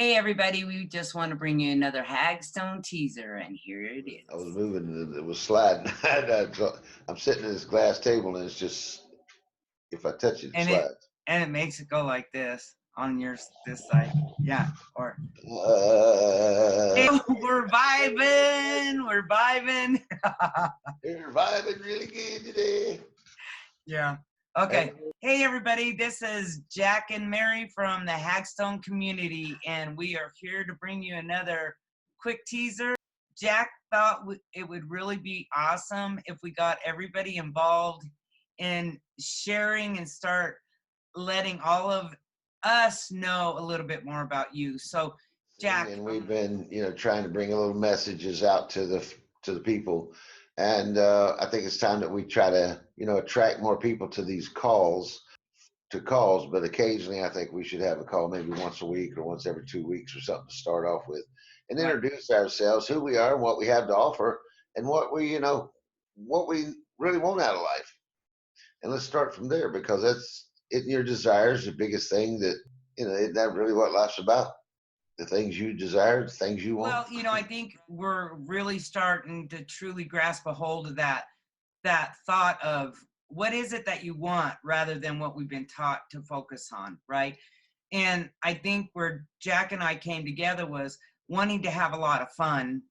Hey everybody, we just want to bring you another Hagstone teaser, and here it I was is. moving and it was sliding. I'm sitting at this glass table and it's just, if I touch it, it And it slides. and it makes it go like this on this side. Yeah. Or hey, Uh, we're vibing. We're vibing. you're vibing really good today. Yeah. And Okay. Hey everybody, this is Jack and Mary from the Hagstone community, and we are here to bring you another quick teaser. Jack thought it would really be awesome if we got everybody involved in sharing and start letting all of us know a little bit more about you. So, Jack, and we've been, trying to bring a little messages out to the people. And I think it's time that we try to, attract more people to these calls, but occasionally I think we should have a call maybe once a week or once every 2 weeks or something to start off with and right. introduce ourselves, who we are and what we have to offer and what we really want out of life. And let's start from there because that's it. Your desires, the biggest thing that, isn't that really what life's about? The things you desire, the things you want. Well, I think we're really starting to truly grasp a hold of that thought of what is it that you want rather than what we've been taught to focus on, right? And I think where Jack and I came together was wanting to have a lot of fun,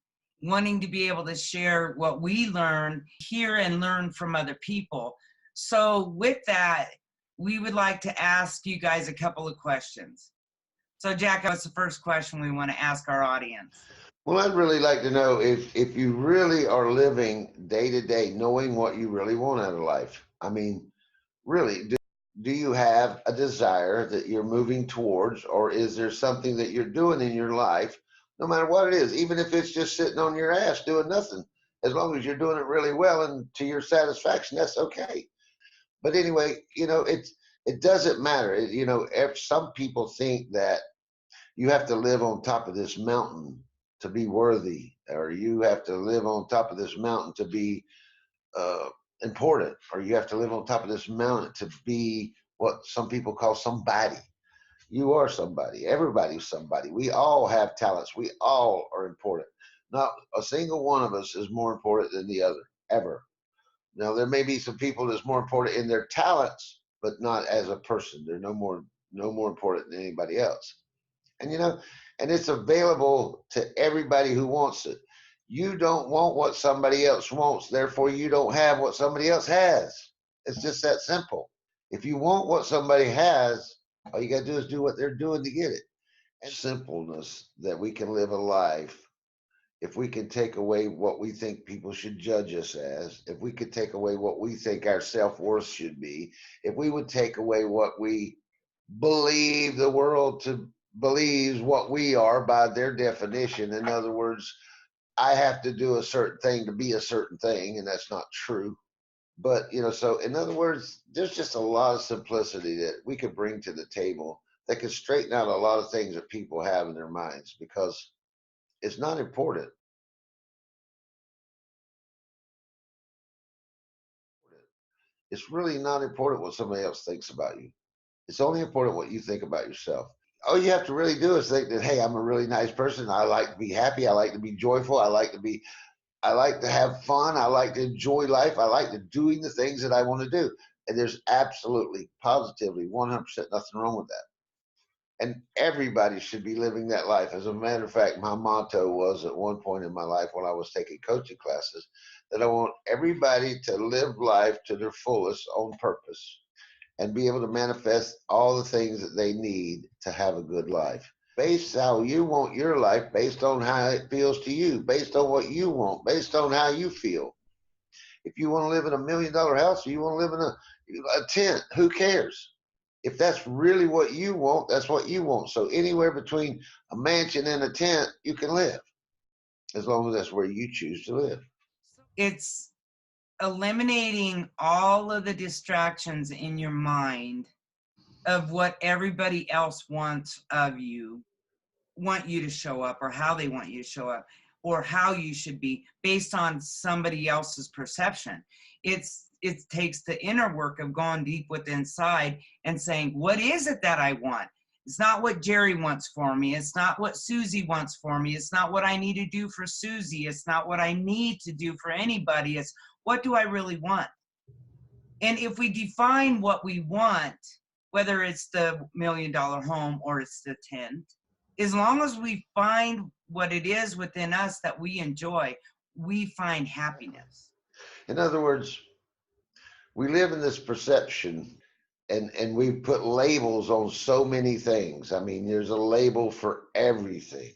wanting to be able to share what we learn, hear and learn from other people. So with that, we would like to ask you guys a couple of questions. So Jack, what's the first question we want to ask our audience? Well, I'd really like to know if you really are living day to day, knowing what you really want out of life. I mean, really, do you have a desire that you're moving towards, or is there something that you're doing in your life, no matter what it is, even if it's just sitting on your ass doing nothing, as long as you're doing it really well and to your satisfaction, that's okay. But anyway, it doesn't matter. If some people think that you have to live on top of this mountain to be worthy, or you have to live on top of this mountain to be uh, important, or you have to live on top of this mountain to be what some people call somebody. You are somebody. Everybody's somebody. We all have talents. We all are important. Not a single one of us is more important than the other, ever. Now, there may be some people that's more important in their talents, but not as a person. They're no more important than anybody else. And and it's available to everybody who wants it. You don't want what somebody else wants, therefore you don't have what somebody else has. It's just that simple. If you want what somebody has, all you got to do is do what they're doing to get it. And simpleness that we can live a life, if we can take away what we think people should judge us as, if we could take away what we think our self-worth should be, if we would take away what we believe the world to believes what we are by their definition. In other words, I have to do a certain thing to be a certain thing, and that's not true. But so in other words, there's just a lot of simplicity that we could bring to the table that could straighten out a lot of things that people have in their minds because it's not important. It's really not important what somebody else thinks about you. It's only important what you think about yourself. All you have to really do is think that, hey, I'm a really nice person. I like to be happy. I like to be joyful. I like to have fun. I like to enjoy life. I like to doing the things that I want to do. And there's absolutely, positively, 100% nothing wrong with that. And everybody should be living that life. As a matter of fact, my motto was at one point in my life when I was taking coaching classes that I want everybody to live life to their fullest on purpose and be able to manifest all the things that they need to have a good life. Based how you want your life, based on how it feels to you, based on what you want, based on how you feel. If you want to live in $1 million house or you want to live in a tent, who cares? If that's really what you want, that's what you want. So anywhere between a mansion and a tent, you can live, as long as that's where you choose to live. It's eliminating all of the distractions in your mind of what everybody else wants of you, want you to show up, or how they want you to show up, or how you should be based on somebody else's perception. It takes the inner work of going deep within inside and saying, what is it that I want? It's not what Jerry wants for me. It's not what Susie wants for me. It's not what I need to do for Susie. It's not what I need to do for anybody. It's what do I really want? And if we define what we want, whether it's the $1 million home or it's the tent, as long as we find what it is within us that we enjoy, we find happiness. In other words, we live in this perception, and we put labels on so many things. I mean, there's a label for everything.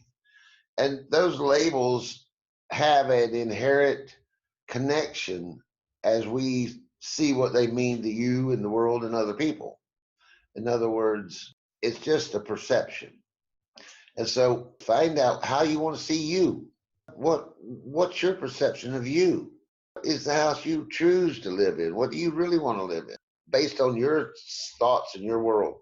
And those labels have an inherent connection as we see what they mean to you and the world and other people. In other words, it's just a perception. And so find out how you want to see you. What's your perception of you? Is the house you choose to live in? What do you really want to live in based on your thoughts and your world?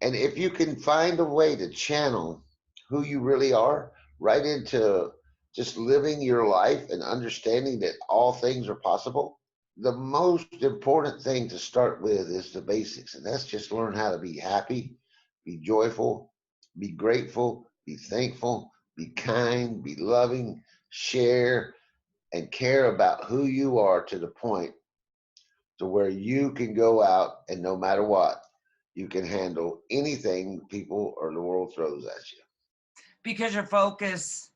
And if you can find a way to channel who you really are right into just living your life and understanding that all things are possible, the most important thing to start with is the basics. And that's just learn how to be happy, be joyful, be grateful, be thankful, be kind, be loving, share, and care about who you are to the point to where you can go out and no matter what, you can handle anything people or the world throws at you. Because your focus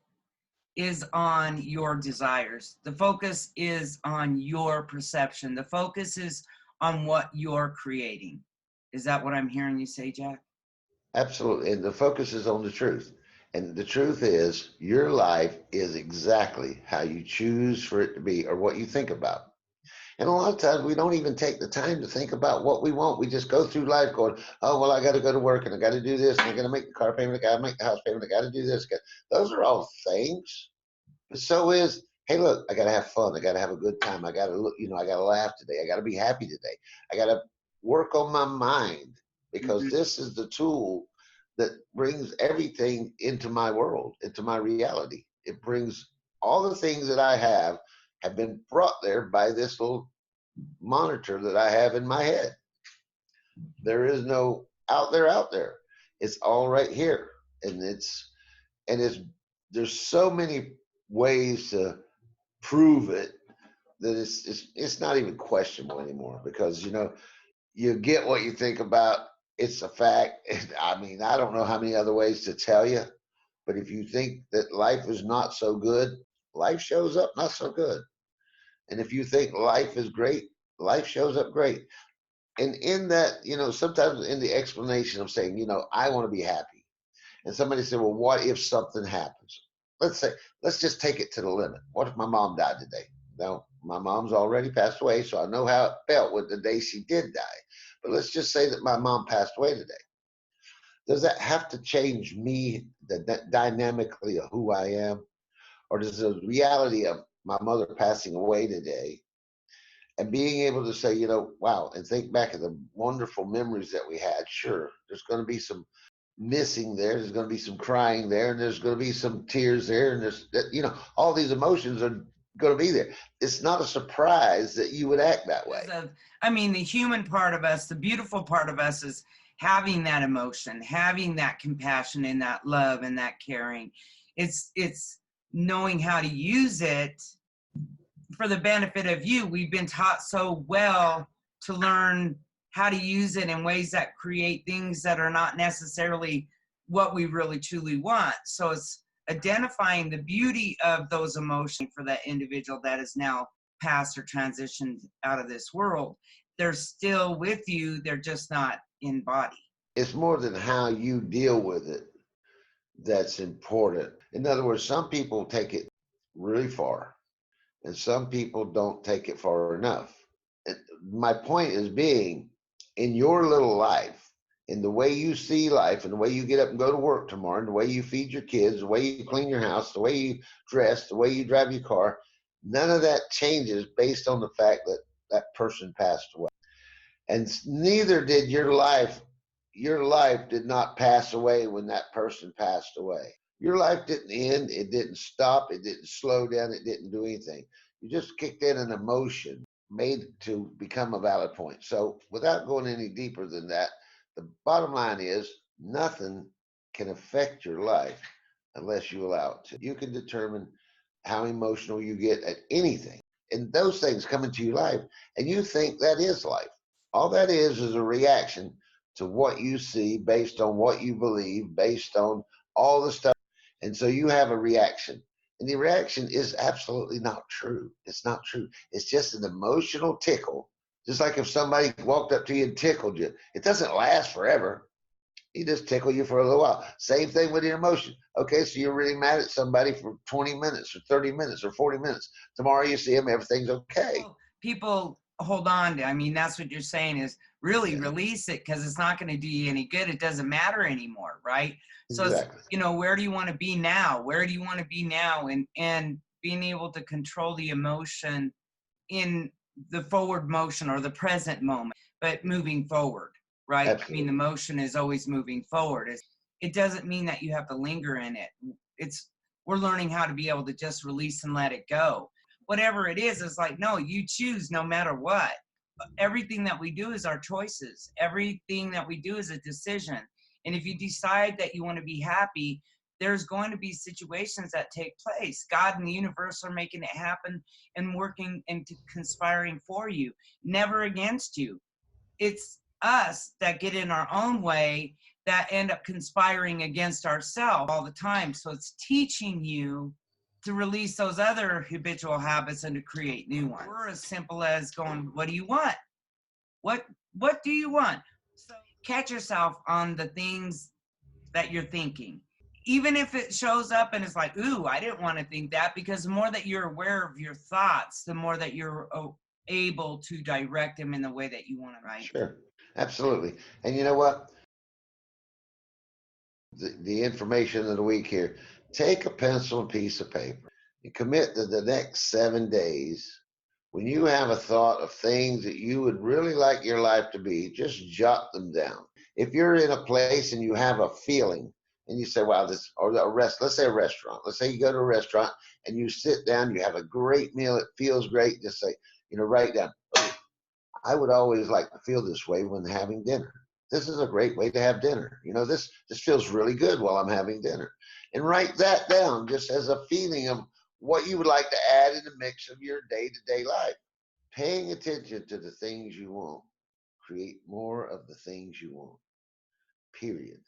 is on your desires. The focus is on your perception. The focus is on what you're creating. Is that what I'm hearing you say, Jack? Absolutely. And the focus is on the truth. And the truth is, your life is exactly how you choose for it to be or what you think about. And a lot of times we don't even take the time to think about what we want. We just go through life going, oh, well, I got to go to work and I got to do this and I got to make the car payment. I got to make the house payment. I got to do this. Those are all things. But so is, hey, look, I got to have fun. I got to have a good time. I got to look, I got to laugh today. I got to be happy today. I got to work on my mind because this is the tool that brings everything into my world, into my reality. It brings all the things that I have been brought there by this little monitor that I have in my head. There is no out there. It's all right here. And it's there's so many ways to prove it that it's not even questionable anymore because you get what you think about. It's a fact. And I mean, I don't know how many other ways to tell you, but if you think that life is not so good, life shows up not so good. And if you think life is great, life shows up great. And in that, sometimes in the explanation of saying, I want to be happy. And somebody said, well, what if something happens? Let's just take it to the limit. What if my mom died today? Now, my mom's already passed away, so I know how it felt with the day she did die. But let's just say that my mom passed away today. Does that have to change me, the dynamically of who I am? Or does the reality of my mother passing away today and being able to say, wow, and think back of the wonderful memories that we had. Sure, there's going to be some missing there. There's going to be some crying there, and there's going to be some tears there, and all these emotions are going to be there. It's not a surprise that you would act that way. I mean, the human part of us, the beautiful part of us is having that emotion, having that compassion and that love and that caring. It's knowing how to use it for the benefit of you. We've been taught so well to learn how to use it in ways that create things that are not necessarily what we really truly want. So it's identifying the beauty of those emotions for that individual that is now passed or transitioned out of this world. They're still with you, they're just not in body. It's more than how you deal with it that's important. In other words, some people take it really far and some people don't take it far enough. And my point is being in your little life, in the way you see life and the way you get up and go to work tomorrow, and the way you feed your kids, the way you clean your house, the way you dress, the way you drive your car, none of that changes based on the fact that that person passed away. And neither did your life. Your life did not pass away when that person passed away. Your life didn't end, it didn't stop, it didn't slow down, it didn't do anything. You just kicked in an emotion made to become a valid point. So without going any deeper than that, the bottom line is Nothing can affect your life unless you allow it to. You can determine how emotional you get at anything. And those things come into your life, and you think that is life. All that is a reaction to what you see based on what you believe, based on all the stuff. And so you have a reaction. And the reaction is absolutely not true. It's not true. It's just an emotional tickle. Just like if somebody walked up to you and tickled you, it doesn't last forever. He just tickle you for a little while. Same thing with your emotion. Okay, so you're really mad at somebody for 20 minutes or 30 minutes or 40 minutes. Tomorrow you see him, everything's okay. People hold on to, I mean, that's what you're saying is really Yeah, release it because it's not going to do you any good. It doesn't matter anymore, right? So it's, exactly. where do you want to be now? Where do you want to be now? And being able to control the emotion in the forward motion or the present moment, but moving forward, right? I mean, the Absolutely. motion is always moving forward. It doesn't mean that you have to linger in it. It's we're learning how to be able to just release and let it go. Whatever it is like, no, you choose no matter what. Everything that we do is our choices. Everything that we do is a decision. And if you decide that you want to be happy, there's going to be situations that take place. God and the universe are making it happen and working and conspiring for you, never against you. It's us that get in our own way that end up conspiring against ourselves all the time. So it's teaching you to release those other habitual habits and to create new ones. We're as simple as going, what do you want? What what do you want? So catch yourself on the things that you're thinking. Even if it shows up and it's like, ooh, I didn't want to think that, because the more that you're aware of your thoughts, the more that you're able to direct them in the way that you want to, right? Sure. Absolutely. And you know what? The information of the week here. Take a pencil and piece of paper and commit to the next 7 days. When you have a thought of things that you would really like your life to be, just jot them down. If you're in a place and you have a feeling and you say, wow, this, or a let's say a restaurant. Let's say you go to a restaurant and you sit down, you have a great meal, it feels great. Just say, write down, oh, I would always like to feel this way when having dinner. This is a great way to have dinner. This feels really good while I'm having dinner. And write that down just as a feeling of what you would like to add in the mix of your day-to-day life. Paying attention to the things you want create more of the things you want. Period.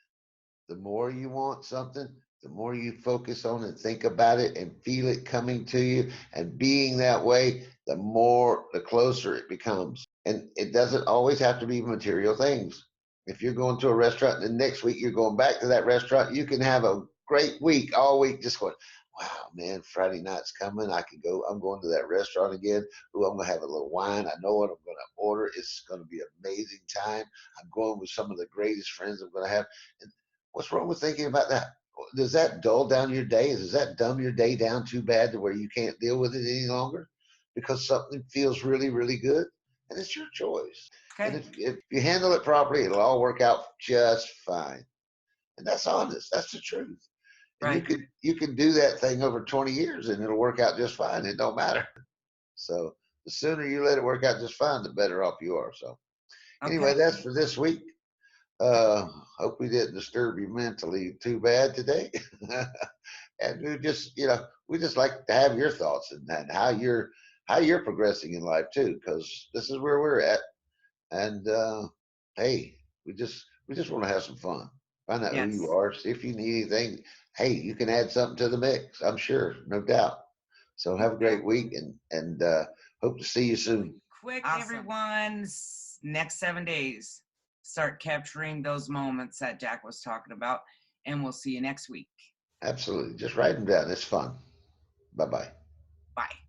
The more you want something, the more you focus on and think about it and feel it coming to you and being that way, the closer it becomes. And it doesn't always have to be material things. If you're going to a restaurant and the next week you're going back to that restaurant, you can have a great week all week just going, wow, man, Friday night's coming. I'm going to that restaurant again. Ooh, I'm going to have a little wine. I know what I'm going to order. It's going to be an amazing time. I'm going with some of the greatest friends I'm going to have. And what's wrong with thinking about that? Does that dull down your day? Does that dumb your day down too bad to where you can't deal with it any longer? Because something feels really, really good? And it's your choice. And Okay. if you handle it properly, it'll all work out just fine. And that's honest. That's the truth. And Right. you can do that thing over 20 years and it'll work out just fine. It don't matter. So the sooner you let it work out just fine, the better off you are. So anyway, Okay. that's for this week. Uh, Hope we didn't disturb you mentally too bad today. And we just like to have your thoughts and how you're progressing in life too, because this is where we're at. And hey, we just want to have some fun. Find out who you Yes. are. See if you need anything. Hey, you can add something to the mix. I'm sure, no doubt. So have a great week and hope to see you soon. Quick, awesome. Everyone, next 7 days, start capturing those moments that Jack was talking about, and we'll see you next week. Absolutely. Just write them down. It's fun. Bye bye. Bye.